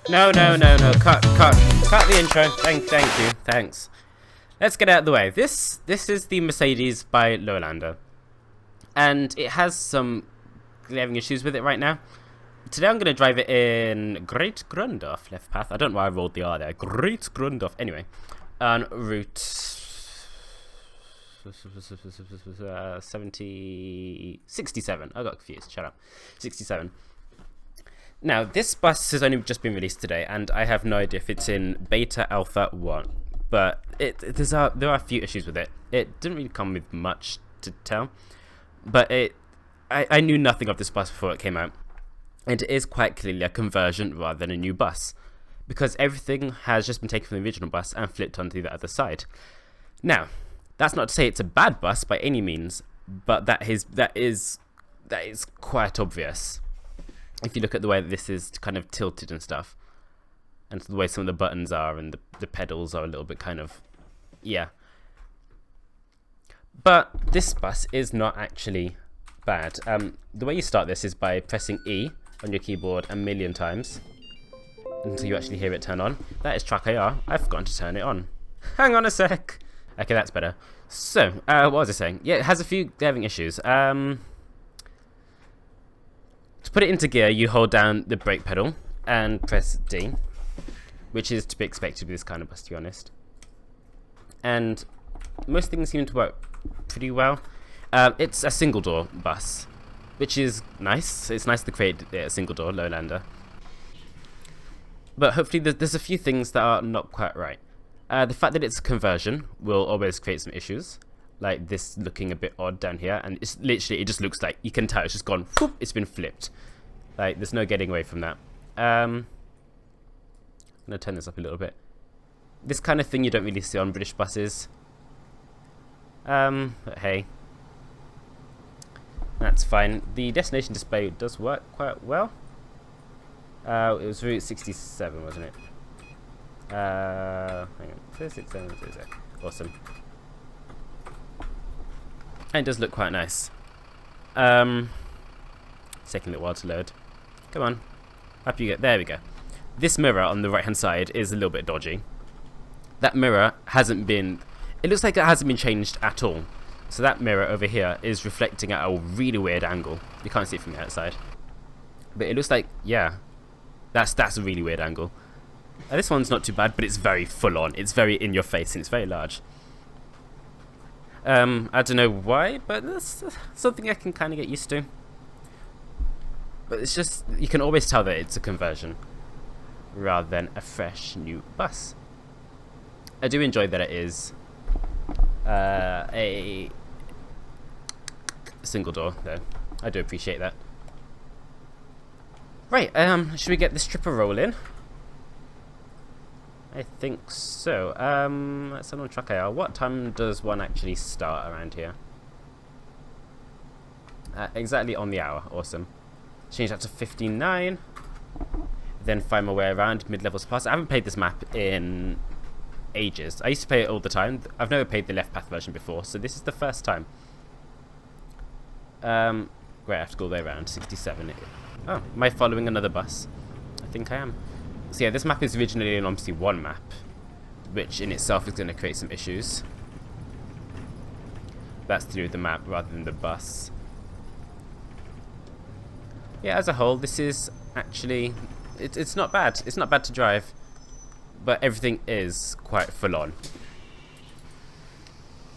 No, no, no, no. Cut the intro. Thank you. Thanks. Let's get out of the way. This is the Mercedes by Lowlander, and it has some glaring issues with it right now. Today I'm going to drive it in Great Grundorf, left path. I don't know why I rolled the R there. Great Grundorf. Anyway, on route 67. I got confused. Shut up. 67. Now, this bus has only just been released today, and I have no idea if it's in Beta Alpha 1. But there are a few issues with it. It didn't really come with much to tell, but I knew nothing of this bus before it came out. And it is quite clearly a conversion rather than a new bus, because everything has just been taken from the original bus and flipped onto the other side. Now, that's not to say it's a bad bus by any means, but that is quite obvious. If you look at the way that this is kind of tilted and stuff, and the way some of the buttons are and the pedals are a little bit kind of, yeah. But this bus is not actually bad. The way you start this is by pressing E on your keyboard a million times until you actually hear it turn on. That is track AR. I've forgotten to turn it on. Hang on a sec. Okay, that's better. So, what was I saying? Yeah, it has a few glaring issues. To put it into gear, you hold down the brake pedal and press D, which is to be expected with this kind of bus, to be honest. And most things seem to work pretty well. It's a single door bus, which is nice. It's nice to create a single door Lowlander. But hopefully there's a few things that are not quite right. The fact that it's a conversion will always create some issues, like this looking a bit odd down here, and it's literally, it just looks like, you can tell it's just gone, whoop, it's been flipped. Like, there's no getting away from that. I'm going to turn this up a little bit. This kind of thing you don't really see on British buses. But hey. That's fine. The destination display does work quite well. It was Route 67, wasn't it? Hang on. 67, awesome. And it does look quite nice. Taking a little while to load. Come on. Up you get. There we go. This mirror on the right hand side is a little bit dodgy. That mirror hasn't been... It looks like it hasn't been changed at all. So that mirror over here is reflecting at a really weird angle. You can't see it from the outside. But it looks like, yeah, that's a really weird angle. This one's not too bad, but it's very full on. It's very in your face and it's very large. I don't know why, but that's something I can kind of get used to. But it's just, you can always tell that it's a conversion rather than a fresh new bus. I do enjoy that it is a single door, though. I do appreciate that. Right, should we get this tripper rolling? I think so. Let's send on track AR. What time does one actually start around here? Exactly on the hour. Awesome. Change that to 59. Then find my way around mid-levels plus. I haven't played this map in ages. I used to play it all the time. I've never played the left path version before, so this is the first time. Great, I have to go all the way around. 67. Oh, am I following another bus? I think I am. So yeah, this map is originally an OMSI 1 map, which in itself is going to create some issues. That's to do with the map rather than the bus. Yeah, as a whole, this is actually... It's not bad. It's not bad to drive, but everything is quite full on.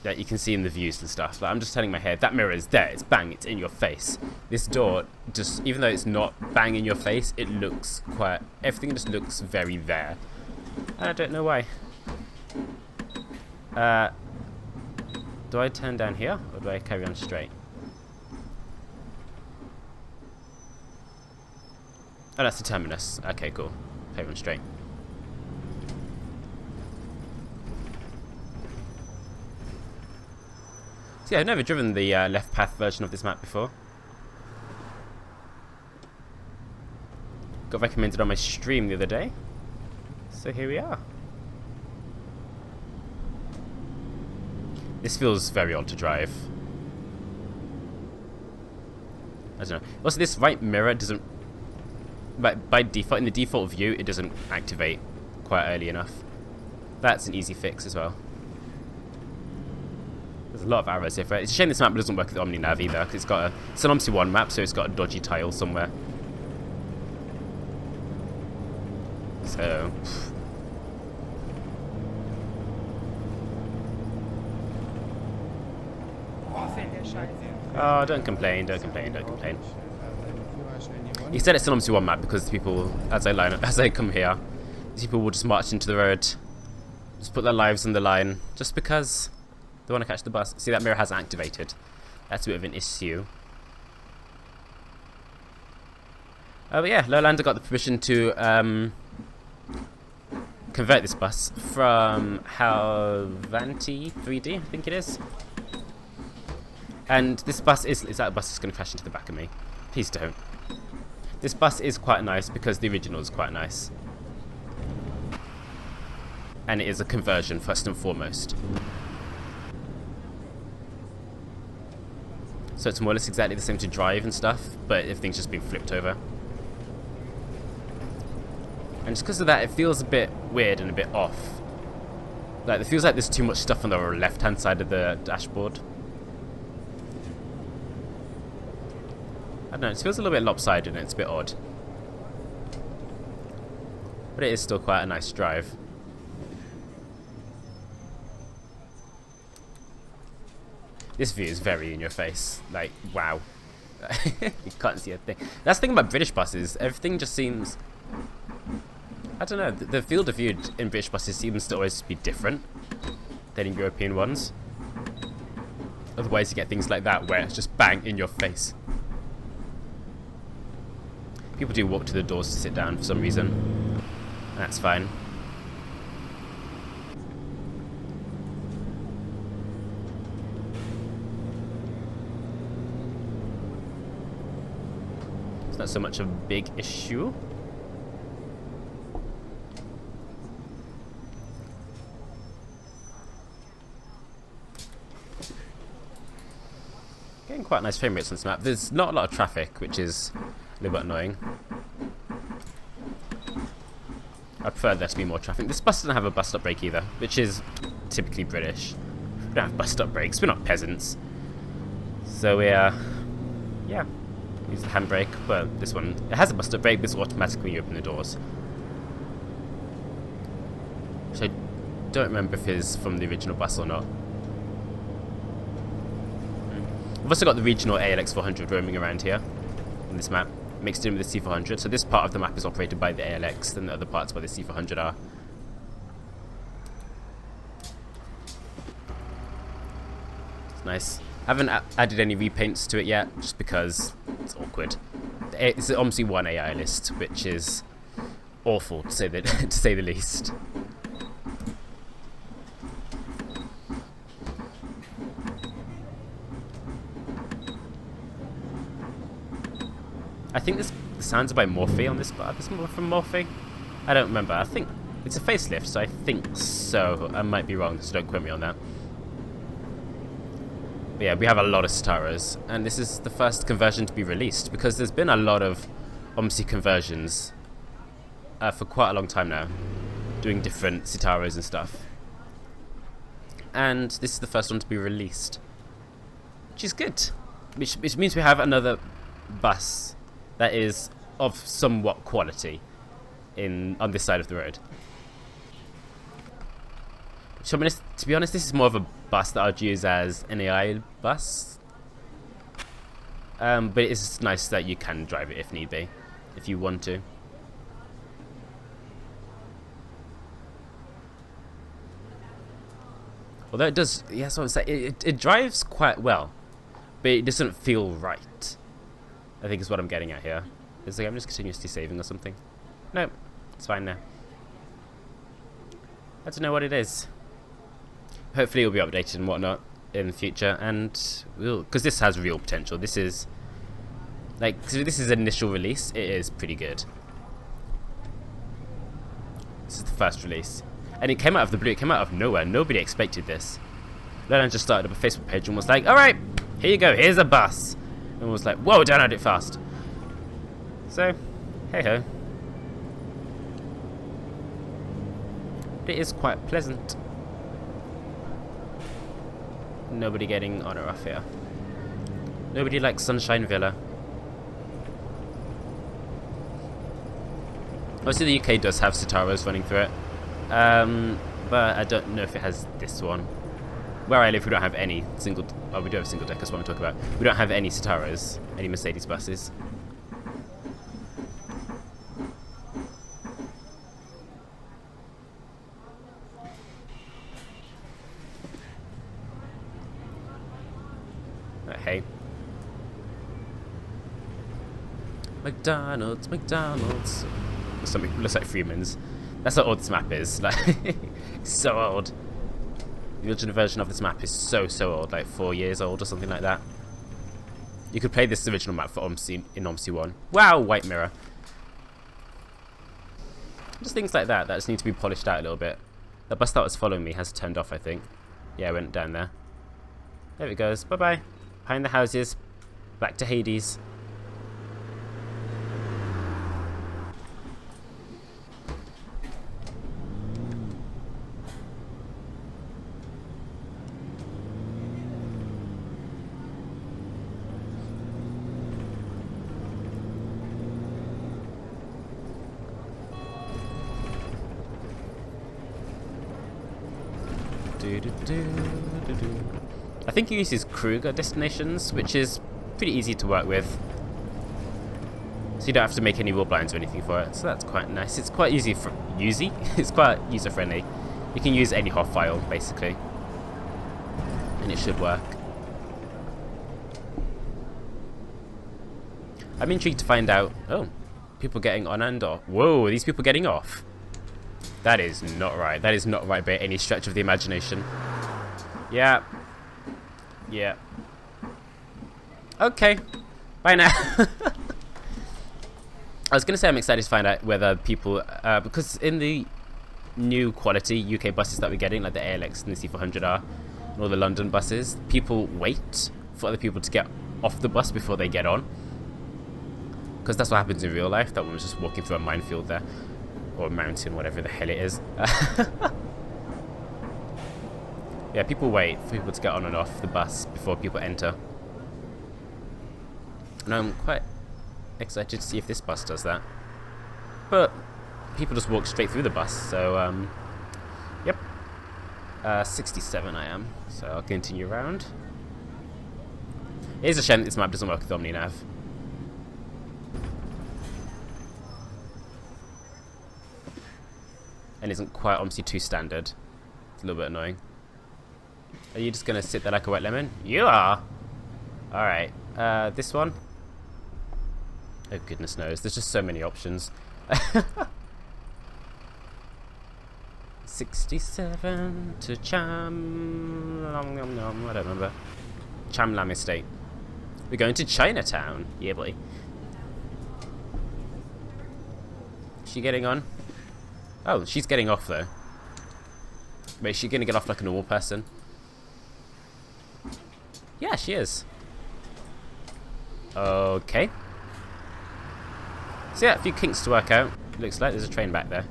That you can see in the views and stuff. Like, I'm just turning my head. That mirror is there. It's bang. It's in your face. This door, just even though it's not bang in your face, it looks quite... Everything just looks very there. I don't know why. Do I turn down here, or do I carry on straight? Oh, that's the terminus. Okay, cool. Carry on straight. So yeah, I've never driven the left path version of this map before. Got recommended on my stream the other day. So here we are. This feels very odd to drive. I don't know. Also, this right mirror doesn't But by default, in the default view, it doesn't activate quite early enough. That's an easy fix as well. There's a lot of arrows here. It's a shame this map doesn't work with OmniNav either, because it's an OMSI 1 map, so it's got a dodgy tile somewhere. So... Oh, don't complain, don't complain, don't complain. He said it's an OMSI 1 map because people, as I come here, these people will just march into the road, just put their lives on the line, just because they want to catch the bus. See, that mirror hasn't activated. That's a bit of an issue. But yeah, Lowlander got the permission to convert this bus from Halvanti 3D, I think it is. And this bus is that a bus that's going to crash into the back of me? Please don't. This bus is quite nice because the original is quite nice. And it is a conversion, first and foremost. So it's more or less exactly the same to drive and stuff, but everything's just been flipped over. And just because of that, it feels a bit weird and a bit off. Like, it feels like there's too much stuff on the left-hand side of the dashboard. I don't know, it feels a little bit lopsided and it's a bit odd. But it is still quite a nice drive. This view is very in your face. Like, wow. You can't see a thing. That's the thing about British buses. Everything just seems... I don't know, the field of view in British buses seems to always be different than in European ones. Otherwise you get things like that where it's just bang in your face. People do walk to the doors to sit down for some reason. That's fine. It's not so much a big issue. Getting quite nice frame rates on this map. There's not a lot of traffic, which is a little bit annoying. I prefer there to be more traffic. This bus doesn't have a bus stop brake either, which is typically British. We don't have bus stop brakes. We're not peasants. So we yeah, use the handbrake. But this one, it has a bus stop brake, but it's automatic when you open the doors. So I don't remember if it's from the original bus or not. We've also got the regional ALX 400 roaming around here on this map, mixed in with the C400. So this part of the map is operated by the ALX, and the other parts by the C400 are. It's nice. I haven't added any repaints to it yet, just because it's awkward. It's the OMSI 1 AI list, which is awful to say the least. I think the sounds are by Morphe on this bar. This is from Morphe? I don't remember. I think it's a facelift, so I think so. I might be wrong, so don't quote me on that. But yeah, we have a lot of Citaros, and this is the first conversion to be released, because there's been a lot of OMSI conversions for quite a long time now, doing different Citaros and stuff. And this is the first one to be released, which is good. Which means we have another bus that is of somewhat quality on this side of the road. So, to be honest, this is more of a bus that I'd use as an AI bus. But it's nice that you can drive it if need be, if you want to. Although it does, yeah, so it drives quite well, but it doesn't feel right, I think is what I'm getting at here. It's like I'm just continuously saving or something. No, it's fine now. I don't know what it is. Hopefully it'll be updated and whatnot in the future, and because this has real potential. This is this is initial release. It is pretty good. This is the first release, and it came out of the blue. It came out of nowhere. Nobody expected this. Then just started up a Facebook page and was like, "All right, here you go. Here's a bus." And was like, "Whoa, download it fast." So, Hey ho. It is quite pleasant. Nobody getting on or off here. Nobody likes Sunshine Villa. Obviously the UK does have Citaros running through it. But I don't know if it has this one. Where I live we don't have any single... Oh, we do have single deckers, what I'm talking about. We don't have any Citaros, any Mercedes buses. Hey. McDonald's, McDonald's. Something looks like Freeman's. That's how old this map is. Like, it's so old. The original version of this map is so old, like 4 years old or something like that. You could play this original map for OMSI in OMSI 1. Wow, white mirror. Just things like that just need to be polished out a little bit. The bus that was following me has turned off, I think. Yeah, I went down there. There it goes. Bye-bye. Behind the houses. Back to Hades. I think he uses Kruger destinations, which is pretty easy to work with. So you don't have to make any wall blinds or anything for it. So that's quite nice. It's quite easy for it's quite user friendly. You can use any HOV file basically, and it should work. I'm intrigued to find out. Oh, people getting on and off. Whoa, are these people getting off? That is not right. That is not right by any stretch of the imagination. Yeah. Yeah. Okay. Bye now. I was going to say I'm excited to find out whether people... because in the new quality UK buses that we're getting, like the ALX and the C400R, and all the London buses, people wait for other people to get off the bus before they get on. Because that's what happens in real life. That one was just walking through a minefield there. Or a mountain, whatever the hell it is. Yeah, people wait for people to get on and off the bus before people enter. And I'm quite excited to see if this bus does that. But people just walk straight through the bus, so yep. 67 I am, so I'll continue around. It is a shame that this map doesn't work with OmniNav. And isn't quite OMSI 2 standard. It's a little bit annoying. Are you just gonna sit there like a wet lemon? You are! Alright, this one? Oh goodness knows, there's just so many options. 67 to Cham... I don't remember. Cham Lam Estate. We're going to Chinatown. Yeah boy. Is she getting on? Oh, she's getting off though. Wait, is she gonna get off like a normal person? Yeah, she is. Okay. So yeah, a few kinks to work out. Looks like there's a train back there.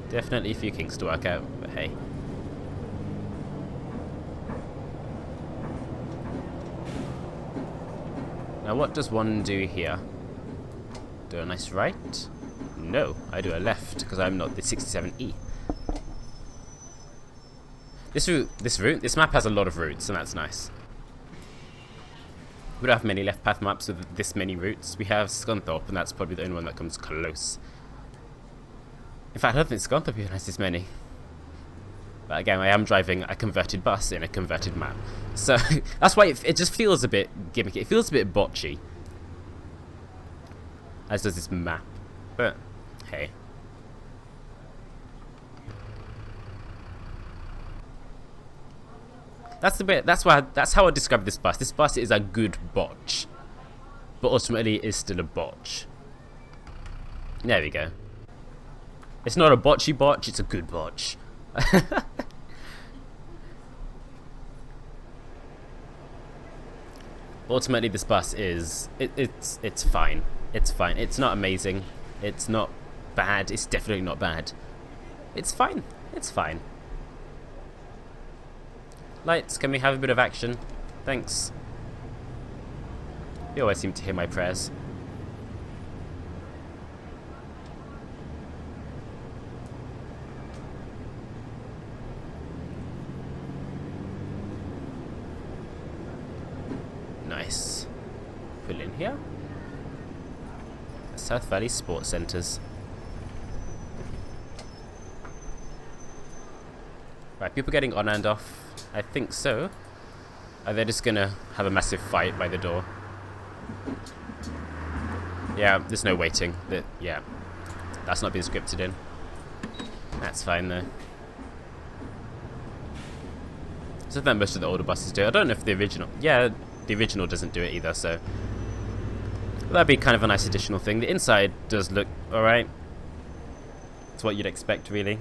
Definitely a few kinks to work out, but hey. Now what does one do here? Do a nice right? No, I do a left, because I'm not the 67E. This map has a lot of routes, and that's nice. We don't have many left path maps with this many routes. We have Scunthorpe, and that's probably the only one that comes close. In fact, I don't think Scunthorpe even has this many. But again, I am driving a converted bus in a converted map. So, that's why it just feels a bit gimmicky. It feels a bit botchy. As does this map. But, hey. That's how I describe this bus. This bus is a good botch. But ultimately, it is still a botch. There we go. It's not a botchy botch, it's a good botch. ultimately this bus is it's fine. It's fine. It's not amazing. It's not bad. It's definitely not bad. It's fine. It's fine. Lights, can we have a bit of action? Thanks. You always seem to hear my prayers. Nice. Pull in here. South Valley Sports Centres. Right, people getting on and off. I think so. Are they just gonna have a massive fight by the door? Yeah, there's no waiting. Yeah, that's not being scripted in. That's fine though. So then most of the older buses do. I don't know if the original... Yeah, the original doesn't do it either, so... That'd be kind of a nice additional thing. The inside does look alright. It's what you'd expect, really.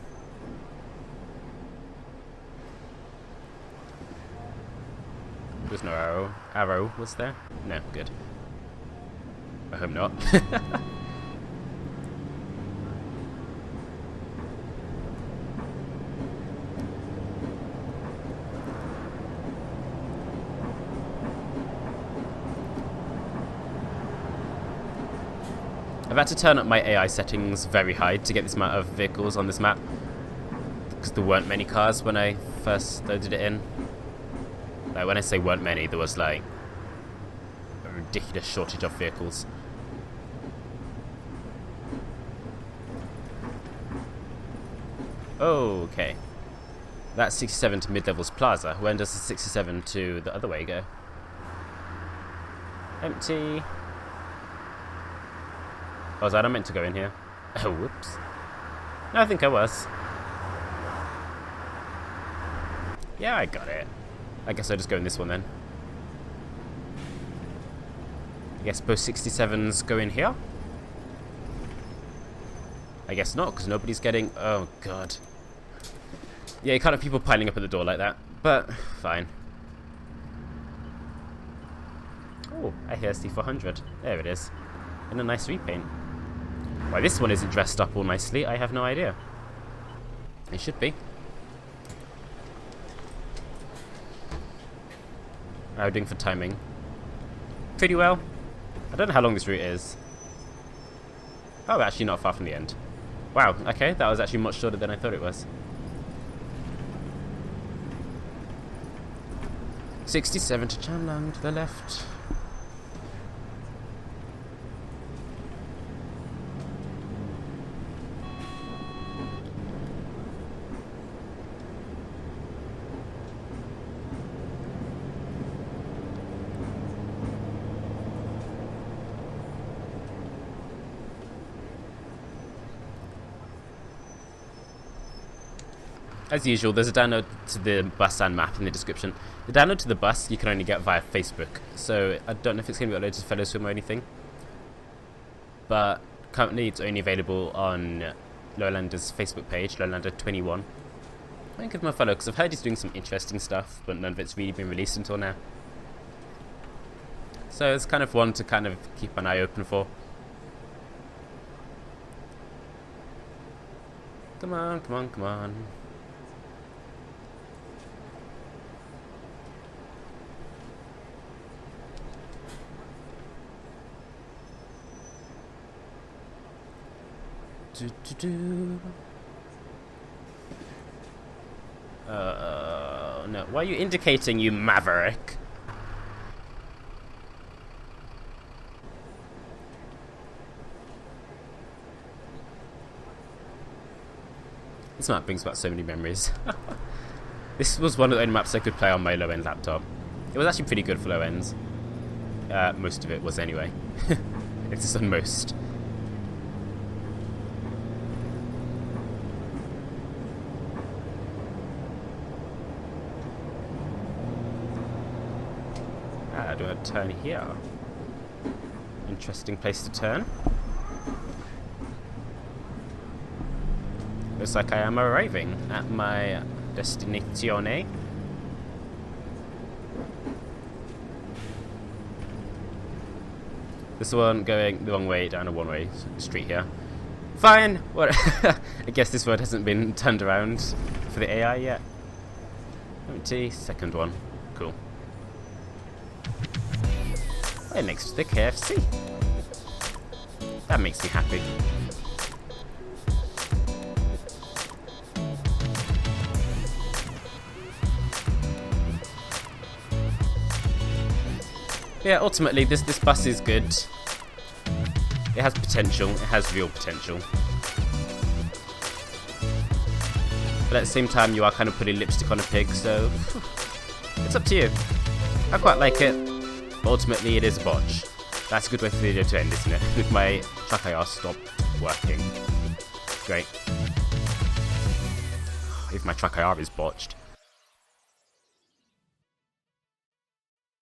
There's no arrow. Arrow, was there? No, good. I hope not. I've had to turn up my AI settings very high to get this amount of vehicles on this map, because there weren't many cars when I first loaded it in. Like, when I say weren't many, there was like a ridiculous shortage of vehicles. Okay. That's 67 to Mid-Levels Plaza. When does the 67 to the other way go? Empty. Oh, was I meant to go in here? Oh, whoops. No, I think I was. Yeah, I got it. I guess I'll just go in this one then. I guess both 67s go in here? I guess not, because nobody's getting... Oh, God. Yeah, you can't have people piling up at the door like that. But, fine. Oh, I hear C400. There it is. And a nice repaint. Why this one isn't dressed up all nicely, I have no idea. It should be. How are we doing for timing? Pretty well. I don't know how long this route is. Oh, actually not far from the end. Wow, okay, that was actually much shorter than I thought it was. 67 to Chanlang to the left. As usual, there's a download to the bus and map in the description. The download to the bus you can only get via Facebook, so I don't know if it's going to be uploaded to Fulleylove or anything. But currently it's only available on Lowlander's Facebook page, Lowlander21. I think give him a follow, because I've heard he's doing some interesting stuff, but none of it's really been released until now. So it's kind of one to kind of keep an eye open for. Come on, come on, come on. No. Why are you indicating, you maverick? This map brings back so many memories. This was one of the only maps I could play on my low-end laptop. It was actually pretty good for low ends. Most of it was anyway. It's just on most. Do I turn here? Interesting place to turn. Looks like I am arriving at my destination. This one going the wrong way down a one-way street here. Fine! What? I guess this road hasn't been turned around for the AI yet. OMSI, second one. Cool. Right next to the KFC. That makes me happy. Yeah, ultimately this bus is good. It has potential, it has real potential. But at the same time you are kind of putting lipstick on a pig, so it's up to you. I quite like it, but ultimately it is a botch. That's a good way for the video to end, isn't it? With my track IR stopped working. Great. If my track IR is botched.